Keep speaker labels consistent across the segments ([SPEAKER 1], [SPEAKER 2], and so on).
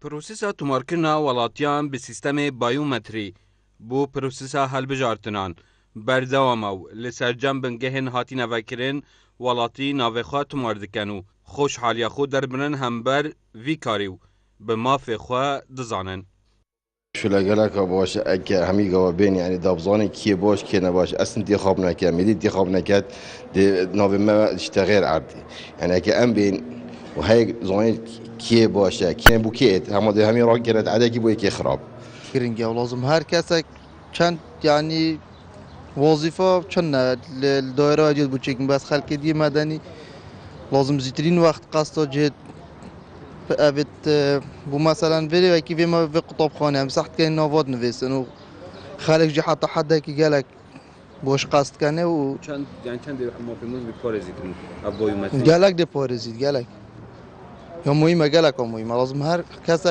[SPEAKER 1] پروسیسا تومارکردنا وڵاتیان bi sîstemê bayometrî bû prosesa hilbijartinan berdewam ew li ser cem bingehên hatîne vekirin welatî navê tomar dikin û xweşxaliya xwe derbirin hember vî karî û bi mafê xwe dizanin.
[SPEAKER 2] شلگلکا باشه اگه همی گاوا بین یعنی دابزانه کیه باش کیه نباش اصلا انتخاب نکرد میدی انتخاب نکرد ناو ما اشتغیر عردی یعنی اگه ام بین و هی زانه کیه باشه کیه بو کیه همه ده همین راه گرد عده کی بو کی خراب
[SPEAKER 3] گرینگه لازم هر کس چند یعنی وظیفه چند الدائره وجود بچکن بس خلق دی مدنی لازم زیترین وقت قصد جد ابد بو مثلا ولی وکی وی ما في قطب خانه هم صحت که نواد نویسن و خالق جی حتی حدا کی گلک باش قصد کنه و
[SPEAKER 1] چند ما فهمون به پارازیتن ابویومتری
[SPEAKER 3] گلک ده پارازیت گلک یا مهمه گلک مهمه لازم هر کس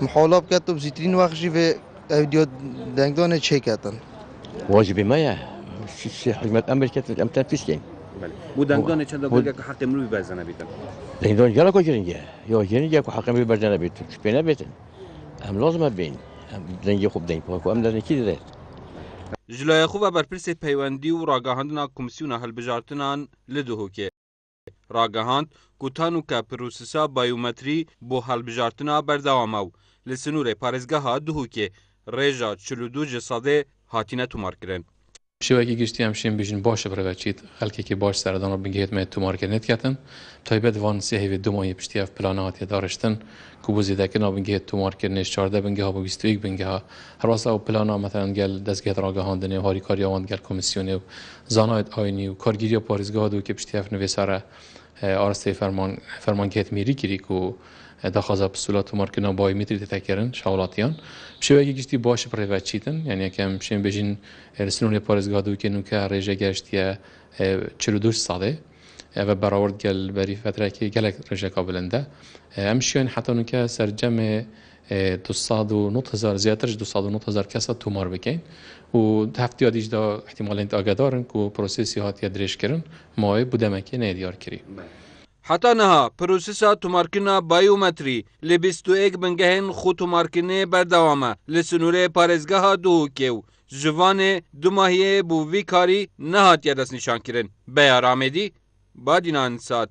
[SPEAKER 3] محاولات کرد و زیترین وقت جی و ویدیو دنگدان چه کردن
[SPEAKER 4] واجبی ما حکومت امر کرد ام تنفیذ کن
[SPEAKER 1] بو دنگدان چند بگه که حق امروز برزنه بیتن
[SPEAKER 4] دنگدان گلا کو گرینگه یا گرینگه کو حق امروز برزنه بیتن شپینه بیتن ام لازم بین دنگی خوب دنگ کو ام دنگی کی ده
[SPEAKER 1] جلای خوب برپرس پیوندی و راگهاندنا کمیسیون هلبجارتنان لدهوکه راگهاند گوتانو که پروسسا بایومتری بو هلبجارتنا بردوام او لسنور پارزگاه دهوکه ریجا 42 جساده هاتینه تومار کرن.
[SPEAKER 5] شوکی گشتی همشین بیشین باشه برای چیت خلکی که باش سردان رو بگیرد می تومار کردنت کردن تایبت وان سه دو ماه پشتی اف پلانات دارشتن کوبوزیده که نابنگه تومار کردنش 14 بنگه ها با 21 بنگه ها هر واسه او پلانا مثلا گل دستگاه راگهاندنی و هاری کاری آوند گل کمیسیونی و زانایت آینی و کارگیری و پارزگاه دو که پشتی اف نویساره آرسته فرمانگیت میری کری کو داخل بسولات تومار کردن با میتری تکرن شغلاتیان شوکی گشتی باشه برای وچیتن یعنی که همشین بیشین رسنون پارزگاه دو که نوکه ریجه گشتیه 42 ساله و برآورد گل بری فتره که گلک ریجه قابلنده همشین حتی نوکه سرجم 209,000 زیادترش 209,000 کسا تومار بکن و هفته یادیش دا احتمال انت آگه دارن که پروسیسی هاتی درش کرن ماه بودمکی نیدیار کری
[SPEAKER 1] حتی نها پروسسا تومارکردنا بایومتری لی 21 بنگهین خو تومارکردنê berdewam e li sînorê parêzgeha Duhokê û jivanê du mahiyê bû vî karî nehatiye destnîşankirin. Beya Ramedî, Badîna Insat,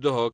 [SPEAKER 1] Duhok.